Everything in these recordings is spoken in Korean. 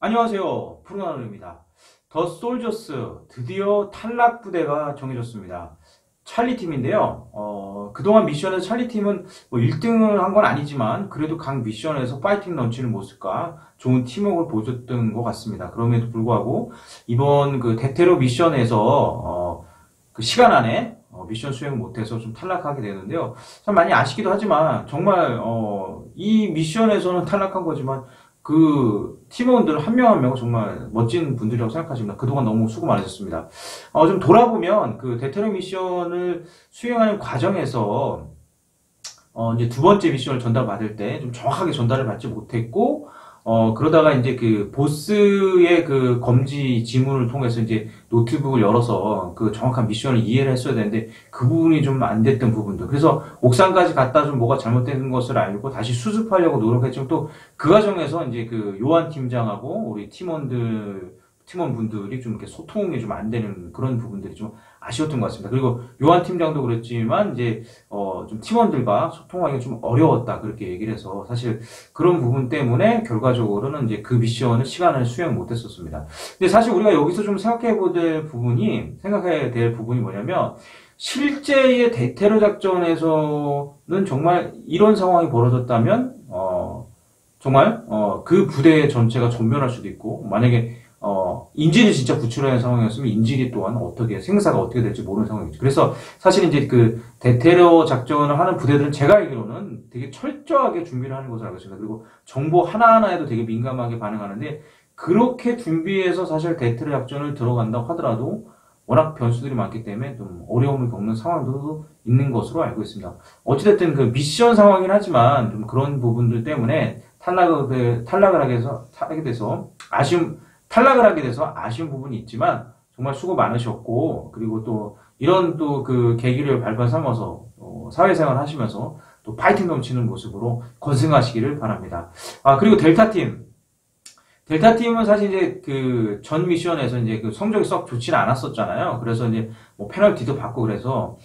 안녕하세요. 푸르나노입니다. 더 솔저스 드디어 탈락 부대가 정해졌습니다. 찰리 팀인데요. 그동안 미션에서 찰리 팀은 뭐 1등을 한 건 아니지만 그래도 각 미션에서 파이팅 넘치는 모습과 좋은 팀워크를 보여줬던 것 같습니다. 그럼에도 불구하고 이번 그 대테러 미션에서 그 시간 안에 미션 수행을 못해서 좀 탈락하게 되는데요. 참 많이 아쉽기도 하지만 정말 이 미션에서는 탈락한 거지만 그 팀원들 한 명 한 명은 정말 멋진 분들이라고 생각하십니다. 그동안 너무 수고 많으셨습니다. 좀 돌아보면 그 대테러 미션을 수행하는 과정에서 이제 두 번째 미션을 전달받을 때 좀 정확하게 전달을 받지 못했고 그러다가 이제 그 보스의 그 검지 지문을 통해서 이제 노트북을 열어서 그 정확한 미션을 이해를 했어야 되는데 그 부분이 좀 안 됐던 부분들. 그래서 옥상까지 갔다 좀 뭐가 잘못된 것을 알고 다시 수습하려고 노력했지만 또 그 과정에서 이제 그 요한 팀장하고 우리 팀원분들이 좀 이렇게 소통이 좀 안 되는 그런 부분들이 좀 아쉬웠던 것 같습니다. 그리고 요한 팀장도 그랬지만 이제 좀 팀원들과 소통하기가 좀 어려웠다 그렇게 얘기를 해서 사실 그런 부분 때문에 결과적으로는 이제 그 미션을 시간을 수행 못했었습니다. 근데 사실 우리가 여기서 좀 생각해야 될 부분이 뭐냐면 실제의 대테러 작전에서는 정말 이런 상황이 벌어졌다면 정말 그 부대 전체가 전멸할 수도 있고 만약에 인질이 진짜 구출하는 상황이었으면 인질이 또한 생사가 어떻게 될지 모르는 상황이죠. 그래서 사실 이제 그 대테러 작전을 하는 부대들은 제가 알기로는 되게 철저하게 준비를 하는 것으로 알고 있습니다. 그리고 정보 하나하나에도 되게 민감하게 반응하는데 그렇게 준비해서 사실 대테러 작전을 들어간다고 하더라도 워낙 변수들이 많기 때문에 좀 어려움을 겪는 상황도 있는 것으로 알고 있습니다. 어찌됐든 그 미션 상황이긴 하지만 좀 그런 부분들 때문에 탈락을 하게 돼서 아쉬운 부분이 있지만 정말 수고 많으셨고 그리고 또 이런 또 그 계기를 발판 삼아서 사회생활 하시면서 또 파이팅 넘치는 모습으로 건승하시기를 바랍니다. 그리고 델타팀은 사실 이제 그 전 미션에서 이제 그 성적이 썩 좋지는 않았었잖아요. 그래서 이제 뭐 페널티도 받고 그래서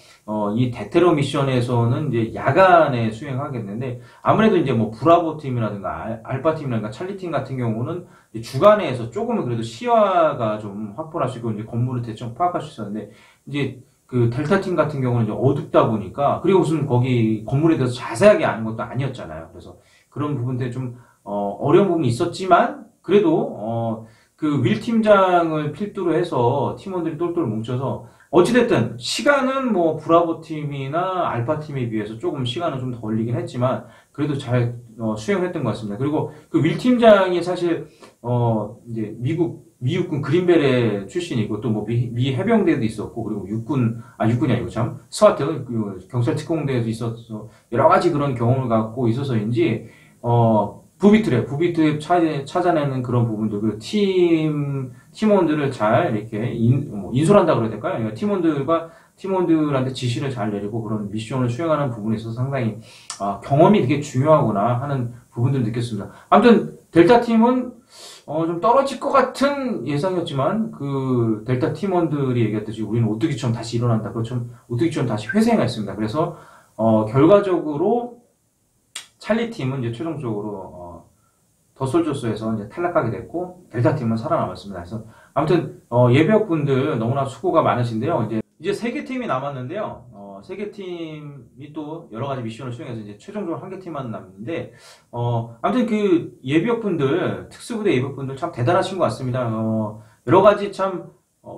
이 대테러 미션에서는 이제 야간에 수행하겠는데 아무래도 이제 뭐 브라보 팀이라든가 알파 팀이라든가 찰리 팀 같은 경우는 주간에 해서 조금은 그래도 시야가 좀 확보할 수 있고 이제 건물을 대충 파악할 수 있었는데 이제 그 델타 팀 같은 경우는 이제 어둡다 보니까 그리고 무슨 거기 건물에 대해서 자세하게 아는 것도 아니었잖아요. 그래서 그런 부분들이 좀 어려운 부분이 있었지만 그래도 그 윌 팀장을 필두로 해서 팀원들이 똘똘 뭉쳐서 어찌됐든 시간은 뭐 브라보 팀이나 알파 팀에 비해서 조금 시간은 좀 더 걸리긴 했지만 그래도 잘 수행을 했던 것 같습니다. 그리고 그 윌 팀장이 사실 이제 미육군 그린벨의 출신이고 또 뭐 미 해병대도 있었고 그리고 육군이 아니고 참 스와트 그 경찰 특공대에도 있어서 여러 가지 그런 경험을 갖고 있어서인지 부비트랩 찾아내는 그런 부분들, 그 팀원들을 잘 이렇게 인솔한다 그래야 될까요? 팀원들한테 지시를 잘 내리고 그런 미션을 수행하는 부분에 있어서 상당히, 경험이 되게 중요하구나 하는 부분들을 느꼈습니다. 아무튼, 델타 팀은, 좀 떨어질 것 같은 예상이었지만, 그, 델타 팀원들이 얘기했듯이 우리는 오뚜기처럼 다시 일어난다. 그렇죠. 오뚜기처럼 다시 회생했습니다. 그래서, 결과적으로, 찰리 팀은 이제 최종적으로 더 솔저스에서 이제 탈락하게 됐고 델타 팀은 살아남았습니다. 그래서 아무튼 예비역분들 너무나 수고가 많으신데요. 이제 세 개 팀이 남았는데요. 세 개 팀이 또 여러 가지 미션을 수행해서 이제 최종적으로 한 개 팀만 남는데 아무튼 그 예비역분들 특수부대 예비역분들 참 대단하신 것 같습니다. 여러 가지 참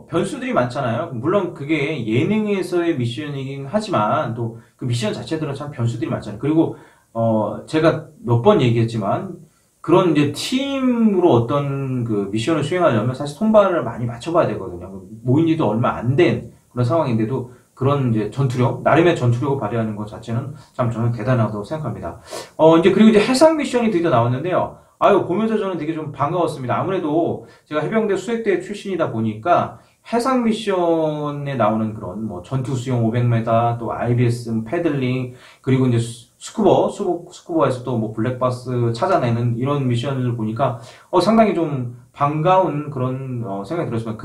변수들이 많잖아요. 물론 그게 예능에서의 미션이긴 하지만 또 그 미션 자체들은 참 변수들이 많잖아요. 그리고 제가 몇 번 얘기했지만, 그런 이제 팀으로 어떤 그 미션을 수행하려면 사실 손발을 많이 맞춰봐야 되거든요. 모인 지도 얼마 안 된 그런 상황인데도 그런 이제 나름의 전투력을 발휘하는 것 자체는 참 저는 대단하다고 생각합니다. 그리고 이제 해상 미션이 드디어 나왔는데요. 보면서 저는 되게 좀 반가웠습니다. 아무래도 제가 해병대 수색대 출신이다 보니까 해상 미션에 나오는 그런 뭐 전투 수영 500m, 또 IBS 패들링, 그리고 이제 스쿠버에서도 뭐 블랙박스 찾아내는 이런 미션을 보니까 상당히 좀 반가운 그런 생각이 들었습니다.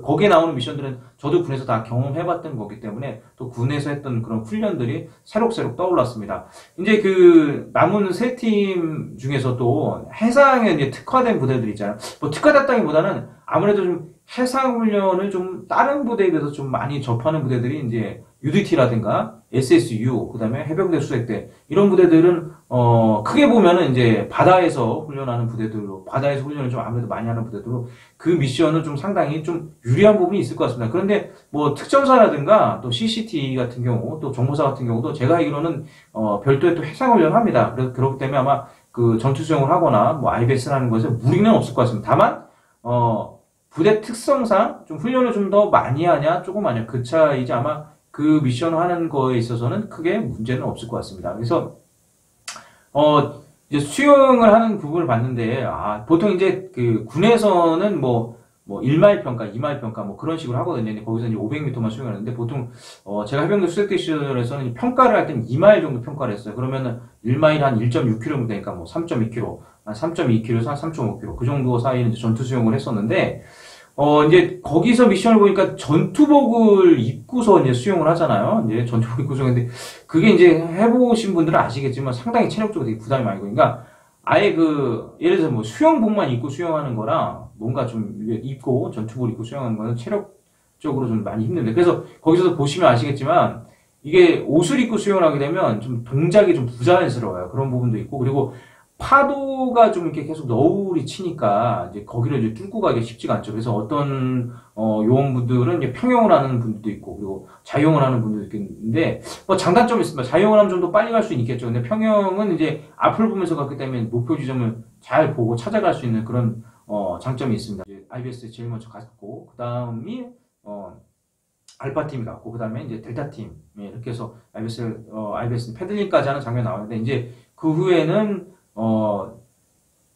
거기에 나오는 미션들은 저도 군에서 다 경험해봤던 거기 때문에 또 군에서 했던 그런 훈련들이 새록새록 떠올랐습니다. 이제 그 남은 세 팀 중에서도 해상에 이제 특화된 부대들 있잖아요. 뭐 특화됐다기보다는 아무래도 좀 해상 훈련을 좀 다른 부대에 비해서 좀 많이 접하는 부대들이 이제 UDT라든가 SSU, 그 다음에 해병대 수색대, 이런 부대들은, 크게 보면은 이제 바다에서 훈련하는 부대들로, 바다에서 훈련을 좀 아무래도 많이 하는 부대들로, 그 미션은 좀 상당히 좀 유리한 부분이 있을 것 같습니다. 그런데 뭐 특전사라든가 또 CCT 같은 경우, 또 정보사 같은 경우도 제가 알기로는, 별도의 또 해상 훈련을 합니다. 그래서 그렇기 때문에 아마 그 전투 수영을 하거나 뭐 IBS라는 것에 무리는 없을 것 같습니다. 다만, 부대 특성상 좀 훈련을 좀 더 많이 하냐, 조금 하냐, 그 차이지 아마 그 미션을 하는 거에 있어서는 크게 문제는 없을 것 같습니다. 그래서, 이제 수영을 하는 부분을 봤는데, 보통 이제 그 군에서는 뭐 1마일 평가, 2마일 평가, 뭐 그런 식으로 하거든요. 근데 거기서 이제 500m만 수영하는데 보통, 제가 해병대 수색대 시절에서는 평가를 할 때는 2마일 정도 평가를 했어요. 그러면은 1마일 한 1.6km 되니까 뭐 3.2km, 한 3.2km에서 한 3.5km, 그 정도 사이는 이제 전투 수영을 했었는데, 이제 거기서 미션을 보니까 전투복을 입고서 이제 수영을 하잖아요. 이제 전투복 입고 수영인데 그게 이제 해보신 분들은 아시겠지만 상당히 체력적으로 되게 부담이 많이 가요. 그러니까 아예 예를 들어서 뭐 수영복만 입고 수영하는 거랑 뭔가 좀 입고 전투복을 입고 수영하는 거는 체력적으로 좀 많이 힘든데, 그래서 거기서도 보시면 아시겠지만 이게 옷을 입고 수영을 하게 되면 좀 동작이 좀 부자연스러워요. 그런 부분도 있고, 그리고 파도가 좀 이렇게 계속 너울이 치니까 이제 거기를 이제 뚫고 가기 쉽지가 않죠. 그래서 어떤 요원분들은 이제 평영을 하는 분들도 있고, 그리고 자유형을 하는 분들도 있는데 뭐 장단점이 있습니다. 자유형을 하면 좀 더 빨리 갈 수 있겠죠. 근데 평영은 이제 앞을 보면서 갔기 때문에 목표 지점을 잘 보고 찾아갈 수 있는 그런 장점이 있습니다. 이제 IBS 제일 먼저 갔고, 그 다음이 알파 팀이 갔고, 그 다음에 이제 델타 팀, 이렇게 해서 IBS 패들링까지 하는 장면이 나오는데, 이제 그 후에는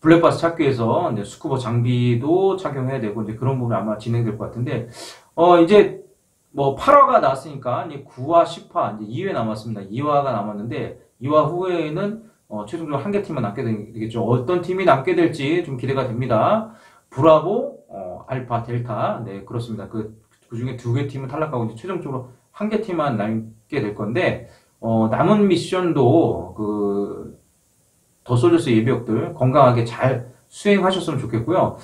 블랙박스 찾기 위해서 이제 스쿠버 장비도 착용해야 되고, 이제 그런 부분이 아마 진행될 것 같은데, 이제 뭐 8화가 나왔으니까 이제 9화, 10화, 이제 2회 남았습니다. 2화가 남았는데, 2화 후에는 최종적으로 한 개 팀만 남게 되겠죠. 어떤 팀이 남게 될지 좀 기대가 됩니다. 브라보, 알파, 델타, 네, 그렇습니다. 그 중에 2개 팀은 탈락하고, 이제 최종적으로 한 개 팀만 남게 될 건데, 남은 미션도 더 솔저스 예비역들 건강하게 잘 수행하셨으면 좋겠고요.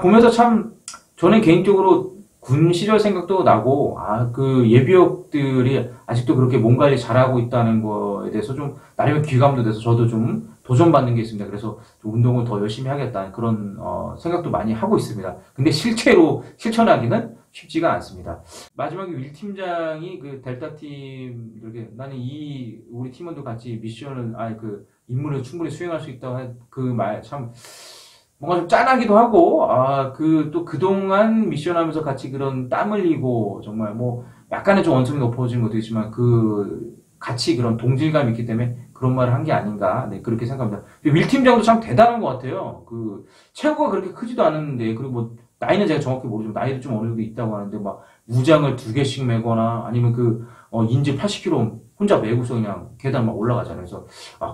보면서 참 저는 개인적으로 군 시절 생각도 나고, 그 예비역들이 아직도 그렇게 몸 관리 잘하고 있다는 거에 대해서 좀 나름의 귀감도 돼서 저도 좀 도전받는 게 있습니다. 그래서 좀 운동을 더 열심히 하겠다는 그런 생각도 많이 하고 있습니다. 근데 실제로 실천하기는 쉽지가 않습니다. 마지막에 윌 팀장이 그 델타 팀들에게 나는 우리 팀원도 같이 미션을 임무를 충분히 수행할 수 있다고 그 말 참 뭔가 좀 짠하기도 하고, 또 그동안 미션하면서 같이 그런 땀 흘리고 정말 뭐 약간의 좀 언성이 높아진 것도 있지만 같이 그런 동질감이 있기 때문에 그런 말을 한 게 아닌가, 네, 그렇게 생각합니다. 윌 팀장도 참 대단한 것 같아요. 체구가 그렇게 크지도 않은데, 그리고 뭐 나이는 제가 정확히 모르지만 나이도 좀 어느 정도 있다고 하는데 막 무장을 2개씩 메거나 아니면 인질 80kg 혼자 메고서 그냥 계단 막 올라가잖아요. 그래서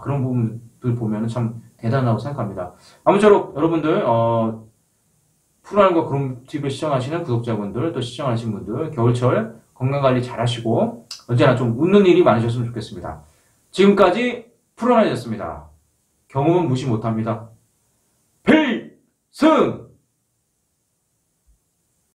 그런 부분들 보면은 참 대단하다고 생각합니다. 아무쪼록 여러분들 프로라는거 그런 팁을 시청하시는 구독자분들, 또 시청하시는 분들 겨울철 건강관리 잘 하시고 언제나 좀 웃는 일이 많으셨으면 좋겠습니다. 지금까지 프로라이였습니다. 경험은 무시 못합니다. 필승!